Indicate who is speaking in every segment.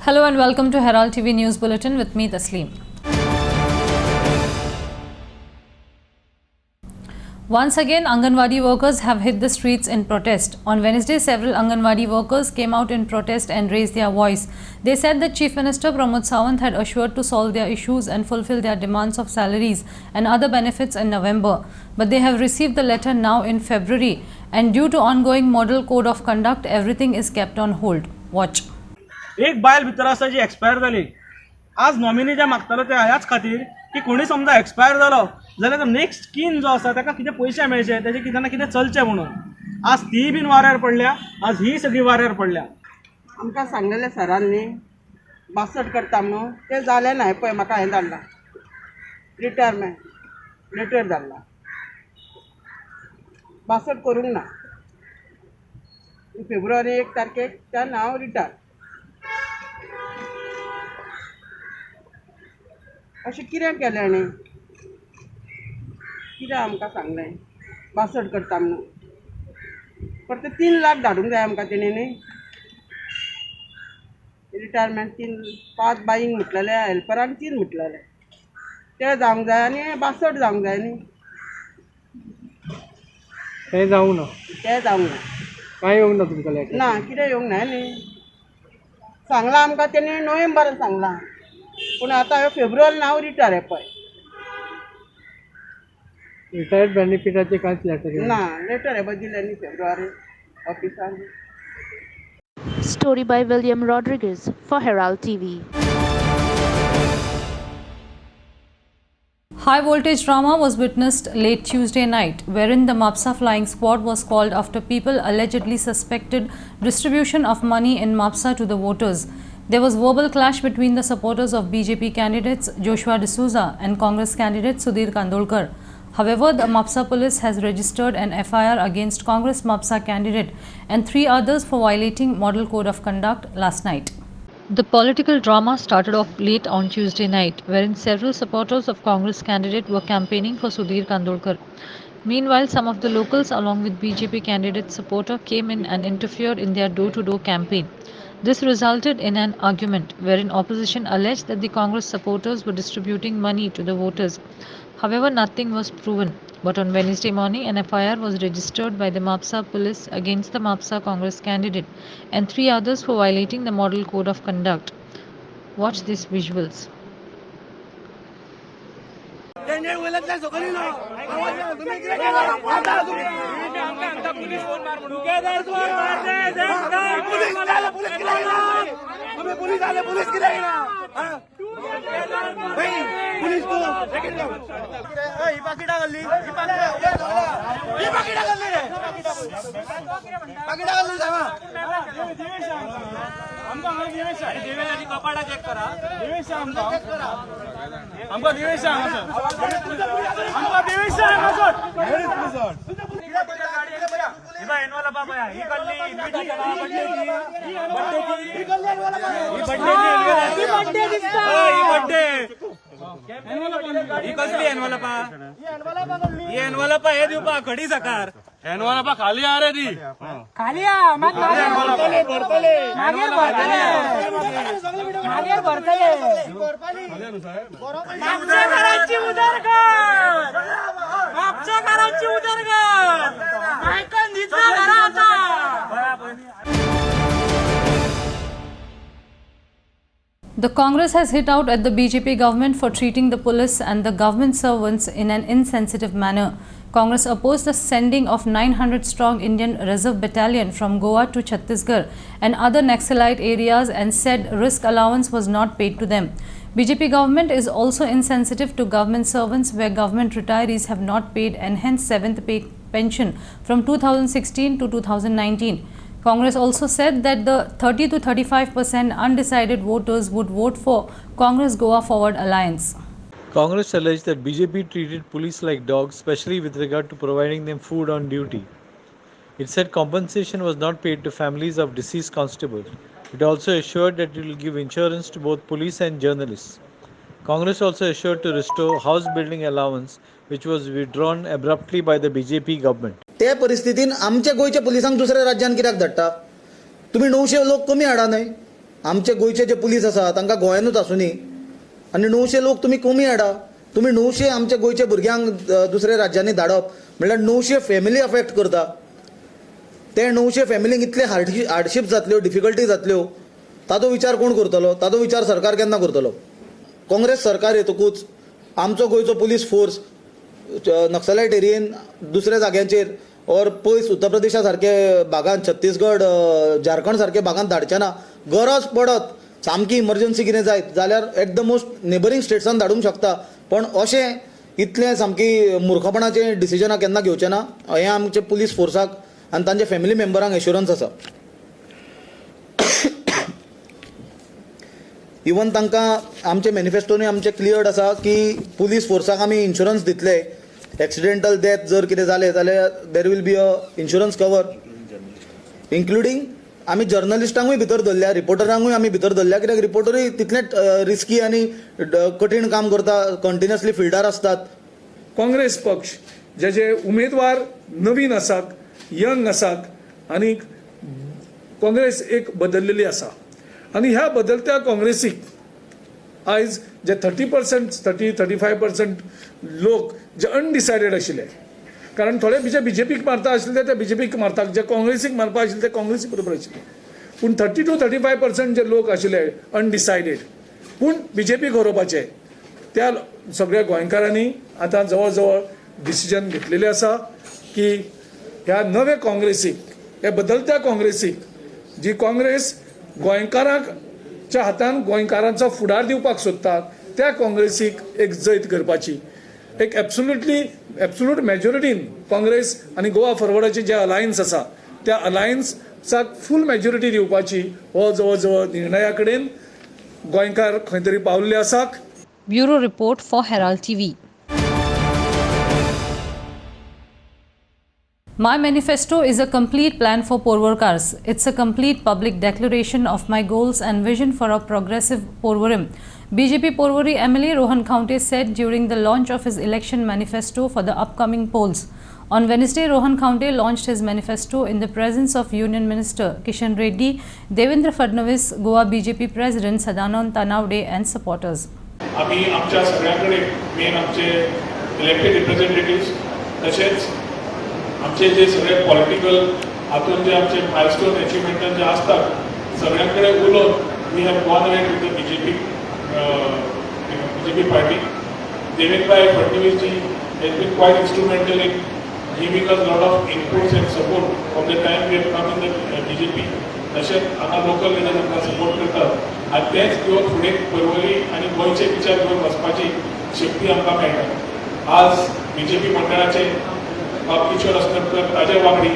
Speaker 1: Hello and welcome to Herald TV News Bulletin with me Tasleem. Once again, Anganwadi workers have hit the streets in protest. On Wednesday, several Anganwadi workers came out in protest and raised their voice. They said that Chief Minister Pramod Sawant had assured to solve their issues and fulfill their demands of salaries and other benefits in November. But they have received the letter now in February, and due to ongoing model code of conduct, everything is kept on hold. Watch.
Speaker 2: एक बायल भितर आसा जी expire जाली. आज nominee जे मागतालो ते ह्याच खातीर की कोणी समजा एक्सपायर जालो जाल्यार नेक्स्ट स्कीम जो आसा ताका कितें पयशे मेळचे तेजे कितें ना कितें चलचें म्हणून आज ती बीन वाऱ्यार पडल्या. आज ही सगळी वाऱ्यार पडल्या.
Speaker 3: आमकां सांगलेलें सरांनी 62 करता म्हणून तें जालें ना. पळय म्हाका हें धाडलां रिटायरमेंट लेटर धाडला. 62 करूंक ना. फेब्रुवारी 1 तारखेक त्यान हांव रिटायर. अशें कितें केलें आनी कितें आमकां सांगलें 62 करता म्हणून. परते 3 लाख धाडूंक जाय आमकां तेणींनी. रिटायरमेंट 5 बाईंक म्हटलेलें हेल्परांक 3 म्हटलेलें तें जावंक जाय आनी 62 जावंक जाय न्ही.
Speaker 2: तें जावंक ना.
Speaker 3: तें जावंक ना.
Speaker 2: कांय येवंक ना तुमकां लेटर?
Speaker 3: ना कितें येवंक ना न्ही. सांगलां आमकां तेणी नोव्हेंबरान सांगलां पूण आतां ह्यो फेब्रुवारीन हांव रिटायर पळय.
Speaker 2: रिटायर्ड बेनिफिटाचे कांयच लेटर
Speaker 3: ना लेटर हें दिलें न्ही फेब्रुवारी ऑफिसान.
Speaker 4: Story by William Rodriguez for Herald TV.
Speaker 1: High voltage drama was witnessed late Tuesday night, wherein the Mapsa flying squad was called after people allegedly suspected distribution of money in Mapsa to the voters. There was verbal clash between the supporters of BJP candidates Joshua D'Souza and Congress candidate Sudhir Kandolkar. However, the Mapsa police has registered an FIR against Congress Mapsa candidate and 3 others for violating Model Code of Conduct last night. The political drama started off late on Tuesday night, wherein several supporters of Congress candidate were campaigning for Sudhir Kandolkar. Meanwhile, some of the locals along with BJP candidate supporter came in and interfered in their door-to-door campaign. This resulted in an argument wherein opposition alleged that the Congress supporters were distributing money to the voters. However, nothing was proven. But on Wednesday morning, an FIR was registered by the Mapsa police against the Mapsa Congress candidate and 3 others for violating the Model Code of Conduct. Watch these visuals.
Speaker 2: खडी सकार एनवलपा खाली आ रे दी
Speaker 5: खाली आ मग भरतले मागच्या घराची उदरगत ऐकून दिसला घरा आता.
Speaker 1: The Congress has hit out at the BJP government for treating the police and the government servants in an insensitive manner. Congress opposed the sending of 900-strong Indian Reserve Battalion from Goa to Chhattisgarh and other Naxalite areas and said risk allowance was not paid to them. BJP government is also insensitive to government servants where government retirees have not paid enhanced 7th pay pension from 2016 to 2019. Congress also said that the 30 to 35% undecided voters would vote for Congress Goa Forward Alliance.
Speaker 6: Congress alleged that BJP treated police like dogs, especially with regard to providing them food on duty. It said compensation was not paid to families of deceased constables. It also assured that it will give insurance to both police and journalists. Congress also assured to restore house building allowance, which was withdrawn abruptly by the BJP government.
Speaker 7: त्या परिस्थितीन आमच्या गोयच्या पुलिसांक दुसऱ्या राज्यान कित्याक धाडटा? तुम्ही 900 लोक कमी हाडा न्हय. आमचे गोंयचे जे पुलीस आसा तांकां गोंयानूच आसूनी आनी 900 लोक तुमी कमी हाडा. तुमी 900 आमच्या गोंयच्या भुरग्यांक दुसऱ्या राज्यांनी धाडप म्हणल्यार 900 फॅमिली अफेक्ट करता. ते 900 फॅमिलींक इतले हार्डशीप जातल्यो, डिफिकल्टी जातल्यो, ताचो विचार कोण करतलो? ताचो विचार सरकार केन्ना करतलो? काँग्रेस सरकार येतकूच आमचो गोंयचो पुलीस फोर्स नक्सलायट एरियेन दुसऱ्या जाग्यांचेर और पयस उत्तर प्रदेशा सारके भागांत, छत्तीसगड, झारखंड सारके भागांत धाडचे ना. गरज पडत सामकी इमर्जन्सी कितें जायत जाल्यार एट द मोस्ट नेबरींग स्टेट्सान धाडूंक शकता. पण अशें इतलें सामकी मुर्खपणाचें डिसिजनां केन्ना घेवचें ना. हें आमचे पुलीस फोर्साक आनी तांच्या फॅमिली मेंबरांक एश्युरन्स आसा. इवन तांकां आमचे मॅनिफेस्टोनूय आमचे क्लियर्ड आसा की पुलीस फोर्साक आमी इन्शुरन्स दितले. एक्सिडेंटल डेथ जर कितें जालें जाल्यार देर we'll be a insurance cover, including आमी जर्नलिस्टांकूय भितर धरल्या, रिपोर्टरांकूय आमी भितर धरल्या. कित्याक रिपोर्टरूय तितलेंच रिस्की आनी कठीण काम करता, कंटिन्युअसली फिल्डार असतात.
Speaker 8: काँग्रेस पक्ष जे उमेदवार नवीन आसात, यंग आसात आनी काँग्रेस एक बदललेली आसा आनी ह्या बदलत्या काँग्रेसीक आयज जे 30-35% लोक जे अनडिसायडेड आशिल्ले, कारण थोडे बीजेपीक मारता आशिल्ले ते बीजेपीक मारतात, जे काँग्रेसीक मारपा आशिल्ले ते काँग्रेसी बरोबर आशिल्ले. पूण 30-35% जे लोक आशिल्ले अनडिसायडेड पूण बीजेपीक हरोवपाचे, त्या सगळ्या गोंयकारांनी आतां जवळ जवळ डिसिजन घेतलेलें आसा की ह्या नव्या काँग्रेसीक, ह्या बदलत्या काँग्रेसीक, जी काँग्रेस गोंयकारांच्या हातान गोंयकारांचो फुडार दिवपाक सोदतात, त्या काँग्रेसीक एक जैत करपाची. एक एब्सोल्यूट मेजॉरिटीन काँग्रेस आनी गोवा फॉरवर्डाचे जे अलायन्स आसा त्या अलायन्साक फूल मेजॉरिटी दिवपाची हो जवळ जवळ निर्णया कडेन गोंयकार खंय तरी पावल्ले आसात.
Speaker 1: Bureau report for Herald TV. My manifesto is a complete plan for Porvarkars. It's a complete public declaration of my goals and vision for a progressive Porvarim. BJP Porvari MLA Rohan Khaunte said during the launch of his election manifesto for the upcoming polls. On Wednesday, Rohan Khaunte launched his manifesto in the presence of Union Minister Kishan Reddy, Devendra Fadnavis, Goa BJP President Sadanand Tanawde and supporters.
Speaker 9: आम्ही आमच्या सगळ्यांकडे main आमचे elected रिप्रेझेंटेटिव्स तसेच आमचे जे सगळे political हातून जे आमचे milestone achievement जे असतात सगळ्यांकडे उलोवन we have gone ahead with the BJP party. Devendra Fadnavis ji has been quite instrumental in giving us a lot of inputs and support from the time we have come in the BJP. तसेच आता local leaders आमकां support करतात आनी तेच घेवन फुडें परवरी आनी गोंयचे विचार घेवन वचपाची शक्ती आमकां मेळटा. आज बीजेपी मंडळाचे किशोर असनकर ताजे वांगडी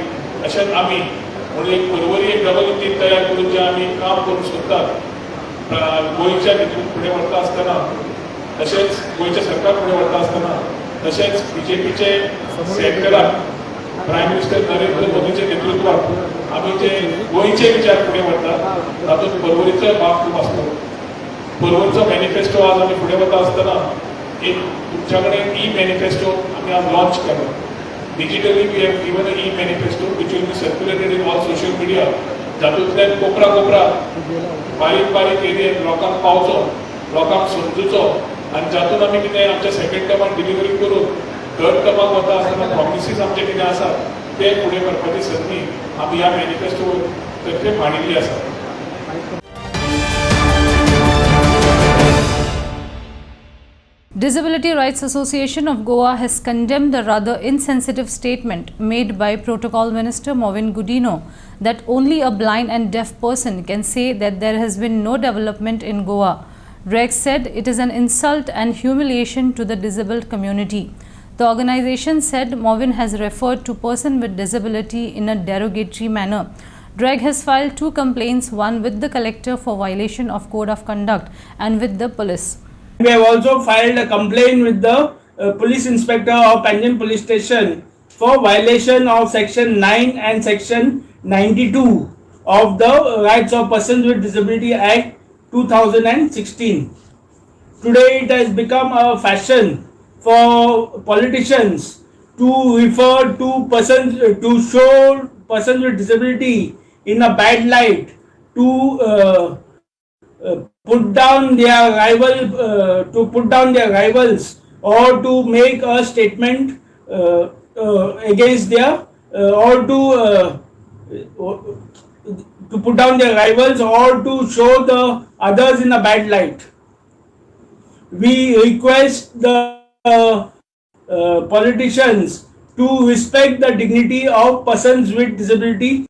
Speaker 9: तशेंच आमी म्हणून एक परवरी एक डबल इंजीन तयार करून जे आमी काम करूंक सोदतात गोंयच्या हितून फुडें व्हरता आसतना, तशेंच गोंयचें सरकार फुडें व्हरता आसतना, तशेंच बीजेपीचे सेंटराक प्रायम मिनिस्टर नरेंद्र मोदीच्या नेतृत्वात आमी जे गोंयचे विचार फुडें व्हरतात तातूंत परवरीचो भाग खूब आसता. परवरीचो मॅनिफेस्टो आज आमी फुडें वता आसतना एक तुमच्या कडेन ई मॅनिफेस्टो आमी आज launch Kelo. Digitally we have given an e-manifesto which will be circulated in all social media. जातूंतल्यान कोपरा बारीक एरियेन लोकांक पावचो, लोकांक समजुचो आनी जातून आमी कितें आमच्या सेकंड टर्मान डिलिव्हरी करून थर्ड टर्माक वता आसतना प्रॉमिसीस आमचे कितें आसात ते फुडें करपाची संदी आमी ह्या मॅनिफेस्टो तर्फे मांडिल्ली आसा.
Speaker 1: Disability Rights Association of Goa has condemned the rather insensitive statement made by Protocol Minister Movin Gudino that only a blind and deaf person can say that there has been no development in Goa. Dreg said it is an insult and humiliation to the disabled community. The organization said Movin has referred to person with disability in a derogatory manner. Dreg has filed 2 complaints, one with the collector for violation of code of conduct and with the police.
Speaker 10: We have also filed a complaint with the police inspector of Panjim police station for violation of section 9 and section 92 of the Rights of Persons with Disability Act 2016. Today it has become a fashion for politicians to refer to persons, to show persons with disability in a bad light, to put down their rivals, or to make a statement against their to put down their rivals, or to show the others in a bad light. We request the politicians to respect the dignity of persons with disability.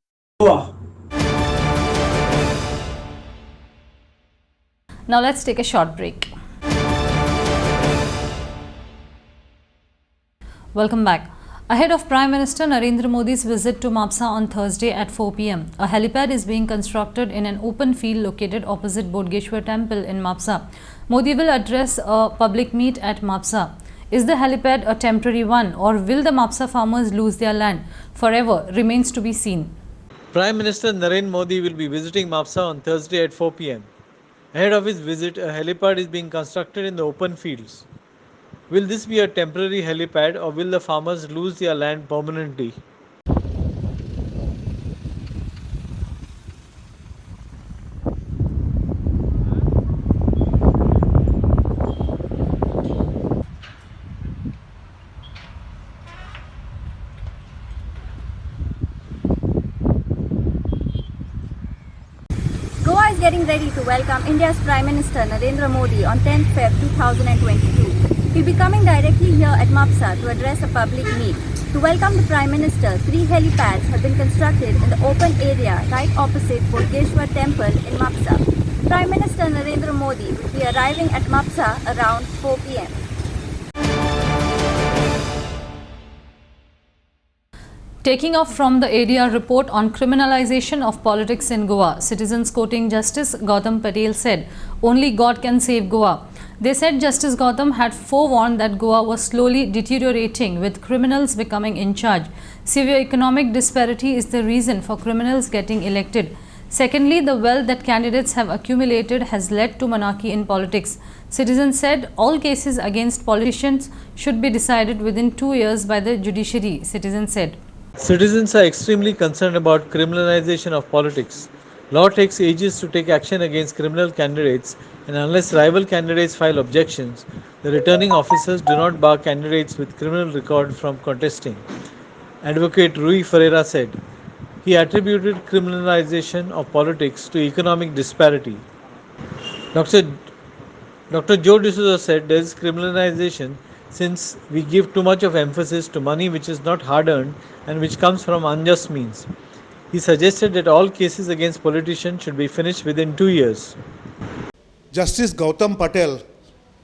Speaker 1: Now let's take a short break. Welcome back. Ahead of Prime Minister Narendra Modi's visit to Mapsa on Thursday at 4 p.m., a helipad is being constructed in an open field located opposite Bodgeshwar Temple in Mapsa. Modi will address a public meet at Mapsa. Is the helipad a temporary one, or will the Mapsa farmers lose their land forever, remains to be seen.
Speaker 6: Prime Minister Narendra Modi will be visiting Mapsa on Thursday at 4 p.m. Ahead of his visit, a helipad is being constructed in the open fields. Will this be a temporary helipad, or will the farmers lose their land permanently?
Speaker 11: Goa is getting ready to welcome India's Prime Minister Narendra Modi on 10th Feb 2022. He'll be coming directly here at Mapsa to address a public meet. To welcome the Prime Minister, 3 helipads have been constructed in the open area right opposite Bodgeshwar Temple in Mapsa. Prime Minister Narendra Modi will be arriving at Mapsa around 4 p.m.
Speaker 1: Taking off from the ADR report on criminalization of politics in Goa, citizens quoting Justice Gautam Patel said, "Only God can save Goa." They said Justice Gautam had forewarned that Goa was slowly deteriorating with criminals becoming in charge. Severe economic disparity is the reason for criminals getting elected. Secondly, the wealth that candidates have accumulated has led to monarchy in politics. Citizens said all cases against politicians should be decided within 2 years by the judiciary, citizens said.
Speaker 6: Citizens are extremely concerned about criminalization of politics. Law takes ages to take action against criminal candidates, and unless rival candidates file objections, the returning officers do not bar candidates with criminal record from contesting. Advocate Rui Ferreira said. He attributed criminalization of politics to economic disparity. Dr. Joe D'Souza said there is criminalization since we give too much of emphasis to money which is not hard-earned and which comes from unjust means. He suggested that all cases against politicians should be finished within 2 years.
Speaker 12: Justice Gautam Patel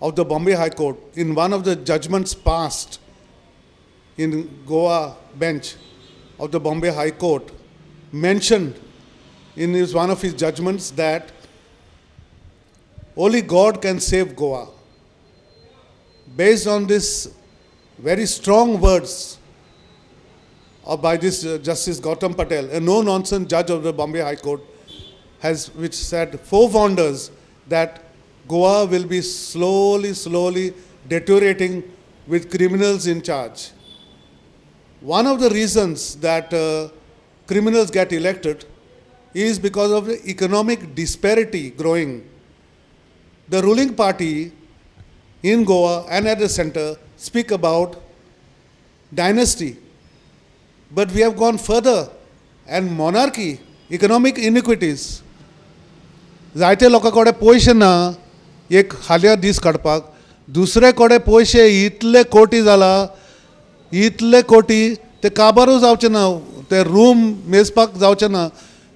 Speaker 12: of the Bombay High Court, in one of the judgments passed in Goa bench of the Bombay High Court, mentioned in one of his judgments that only God can save Goa. Based on this very strong words by this Justice Gautam Patel, a no-nonsense judge of the Bombay High Court, which said forewarned us that Goa will be slowly deteriorating with criminals in charge. One of the reasons that criminals get elected is because of the economic disparity growing. The ruling party in Goa and at the center speak about dynasty. But we have gone further, and monarchy, economic inequities. जायते लोकां कडेन पयशे ना एक हाल्या दीस काडपाक, दुसरे कडेन पयशे इतले कोटी जाला, इतले कोटी ते काबारू जावचे ना, ते रूम मेजपाक जावचे ना.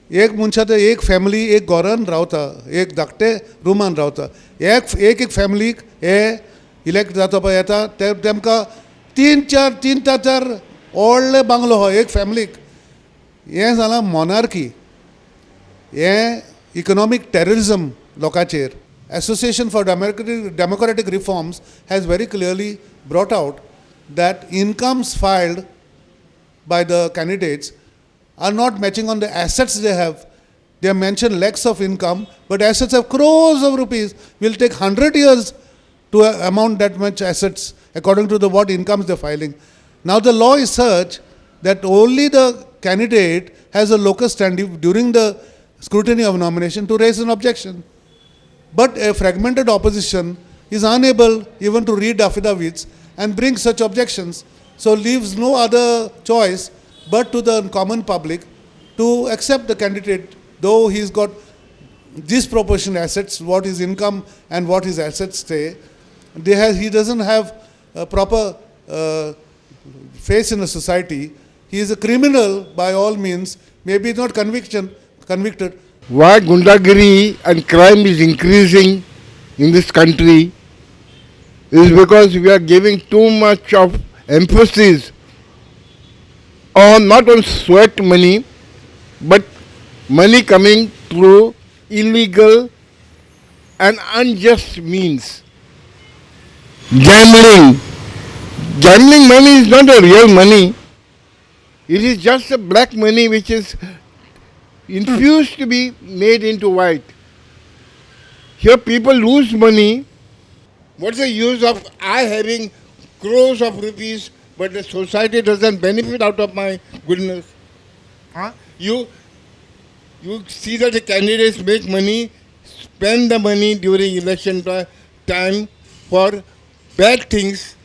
Speaker 12: एक मनशा ते एक फॅमिली एक घरान रावता, एक धाकटे रुमान रावता. एक फॅमिलीक हे इलेक्ट जाता पळय येता तेमकां तीन चार व्हडले बांगलो हो एक फॅमिलीक. हें जालां मॉनार्की. हें इकॉनॉमिक टेररिजम लोकांचेर. Association for Democratic Reforms has very clearly brought out that incomes filed by the candidates are not matching on the assets they have. They have mentioned lakhs of income, but assets of crores of rupees. Will take 100 years to amount that much assets according to what incomes they're filing. Now the law is such that only the candidate has a locus standi during the scrutiny of nomination to raise an objection. But a fragmented opposition is unable even to read affidavits and bring such objections, so leaves no other choice but to the common public to accept the candidate, though he's got disproportionate assets, what his income and what his assets say. He doesn't have a proper face in a society. He is a criminal by all means, maybe not convicted.
Speaker 13: Why gundagiri and crime is increasing in this country is because we are giving too much of emphasis on not on sweat money, but money coming through illegal and unjust means. Gambling money is not a real money. It is just a black money which is infused to be made into white. Here people lose money. What's the use of I having crores of rupees but the society doesn't benefit out of my goodness? Huh? You see that the candidates make money, spend the money during election time for bad things,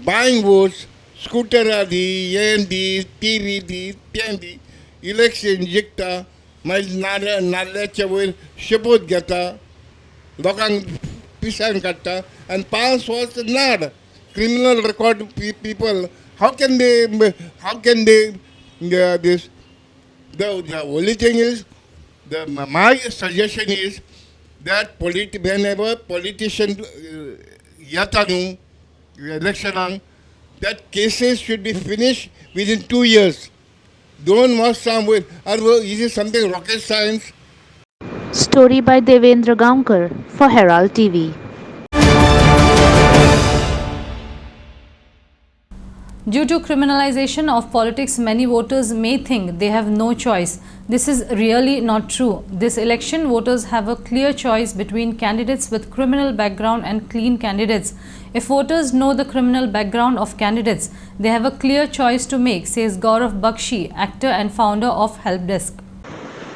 Speaker 13: buying votes, scooter adi, AMD, TV, TND, election जिंकता, मागीर नाल्ल्याच्या वयर शपथ घेता, लोकांक पिशान काडटा, and pass was not criminal record people. How can they this? The only thing is, my suggestion is that whenever politician yatanu election, that cases should be finished within 2 years. Don't watch somewhere. Is it something rocket science?
Speaker 4: Story by Devendra Gaonkar for Herald TV.
Speaker 1: Due to criminalization of politics, many voters may think they have no choice. This is really not true. This election, voters have a clear choice between candidates with criminal background and clean candidates. If voters know the criminal background of candidates, they have a clear choice to make, says Gaurav Bakshi, actor and founder of Helpdesk.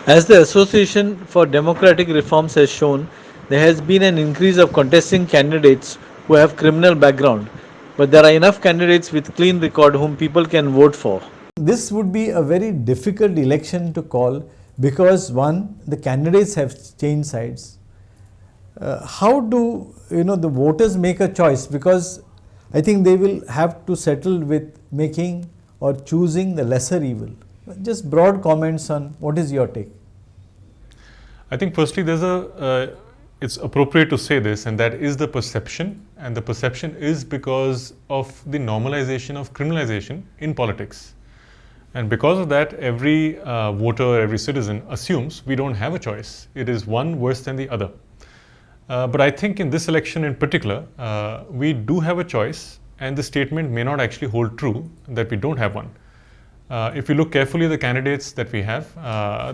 Speaker 6: As the Association for Democratic Reforms has shown, there has been an increase of contesting candidates who have criminal background. But there are enough candidates with clean record whom people can vote for.
Speaker 14: This would be a very difficult election to call because one, the candidates have changed sides. How do the voters make a choice? Because I think they will have to settle with making or choosing the lesser evil. Just broad comments on what is your take?
Speaker 15: I think firstly it's appropriate to say this, and that is the perception, and the perception is because of the normalization of criminalization in politics. And because of that, every voter, every citizen assumes we don't have a choice. It is one worse than the other. But I think in this election in particular, we do have a choice, and the statement may not actually hold true that we don't have one. If you look carefully at the candidates that we have,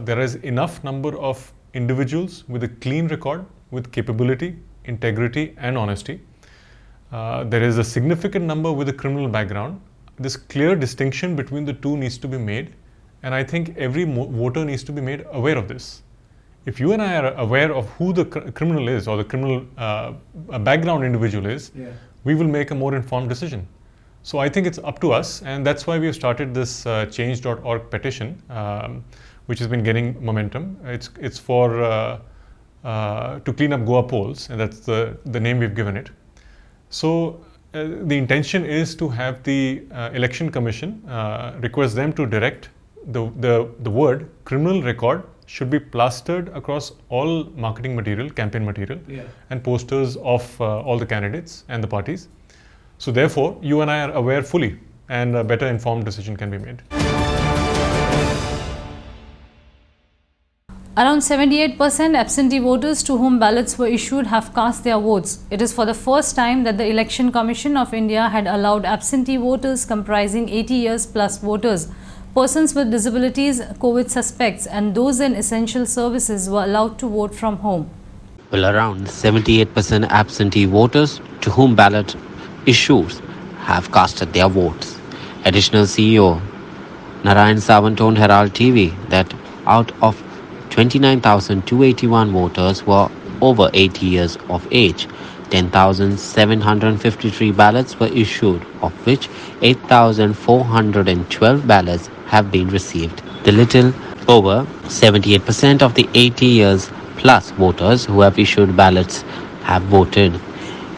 Speaker 15: there is enough number of individuals with a clean record, with capability, integrity and honesty. There is a significant number with a criminal background. This clear distinction between the two needs to be made, and I think every voter needs to be made aware of this. If you and I are aware of who the criminal is or the criminal background individual is, we will make a more informed decision. So I think it's up to us, and that's why we have started this change.org petition, which has been gaining momentum. It's for to clean up Goa polls, and that's the name we've given it. So the intention is to have the Election Commission request them to direct the word criminal record should be plastered across all marketing material, campaign material, and posters of all the candidates and the parties. So therefore, you and I are aware fully, and a better informed decision can be made.
Speaker 1: Around 78% absentee voters to whom ballots were issued have cast their votes. It is for the first time that the Election Commission of India had allowed absentee voters comprising 80 years plus voters. Persons with disabilities, COVID suspects and those in essential services were allowed to vote from home.
Speaker 16: Well, around 78% absentee voters to whom ballot issues have casted their votes. Additional CEO Narayan Sawant told Herald TV that out of 29,281 voters were over 80 years of age. 10,753 ballots were issued, of which 8,412 ballots have been received. The little over 78% of the 80 years plus voters who have issued ballots have voted.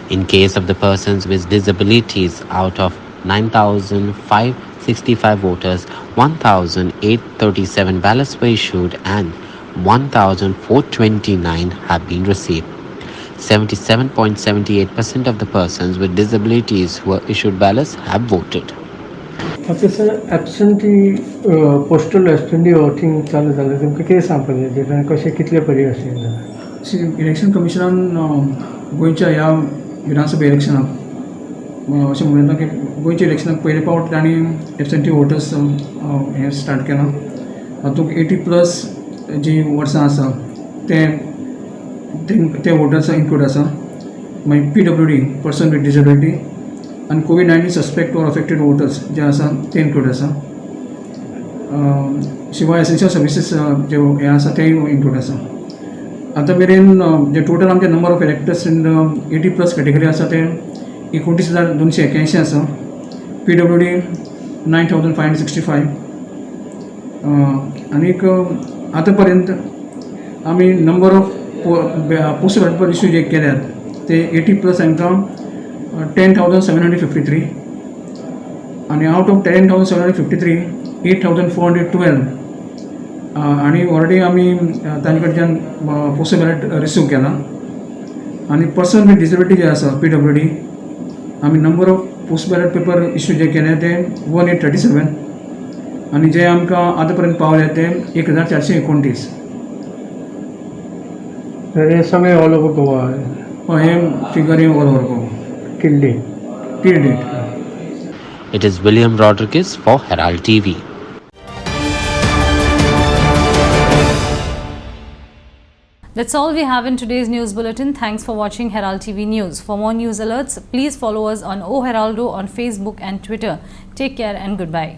Speaker 16: In case of the persons with disabilities, out of 9,565 voters, 1,837 ballots were issued and 1,429 have been received. 77.78% of the persons with disabilities who were issued ballots have voted.
Speaker 17: Okay, sir. Absentee postal absentee voting चालू झालं तुमकां कितें सांगपाचें तें कशें कितले पर्याय आशिल्ले
Speaker 18: इलेक्शन कमिशनान गोंयच्या ह्या विधानसभा इलेक्शनाक अशें म्हणटा की गोंयच्या इलेक्शनाक पयले फावट तांणी एबसेंटी वोटर्स हें स्टार्ट केलां हातूंत 80+ जी वर्सां आसा ते वोटर्स इन्क्लूड आसा मागीर PWD पर्सन विथ डिसेबिलिटी आनी COVID-19 suspect or affected voters जे आसा ते इन्क्लूड आसा शिवाय एसेन्शियल सर्विसीस जे हे आसा तेय इन्क्लूड आसा आतां मेरेन जे टोटल आमचे number of electors in 80+ category आसा ते 29,281 आसा PWD 9,565 आनीक आतां पर्यंत आमी number of postal ballot paper issue जे केल्यात ते 80+ हांकां 10,753 आणि आउट ऑफ 10,753 8,412 आणि ऑलरेडी आम्ही तांचे कडच्यान पोस्टल बॅलट रिसीव केला आणि पर्सन विथ डिसेबिलिटी जे आसा PWD आमी number of post ballot paper issue जे केले ते 1837 आणि जे आमकां आतां पर्यंत पावले ते 1,429.
Speaker 17: तर हे सगळे ऑल ओवर गोवा
Speaker 18: हे figure all over Goa
Speaker 17: till date.
Speaker 16: It is William Rodriguez for Herald TV.
Speaker 1: That's all we have in today's news bulletin. Thanks for watching Herald TV News. For more news alerts, please follow us on O Heraldo on Facebook and Twitter. Take care and goodbye.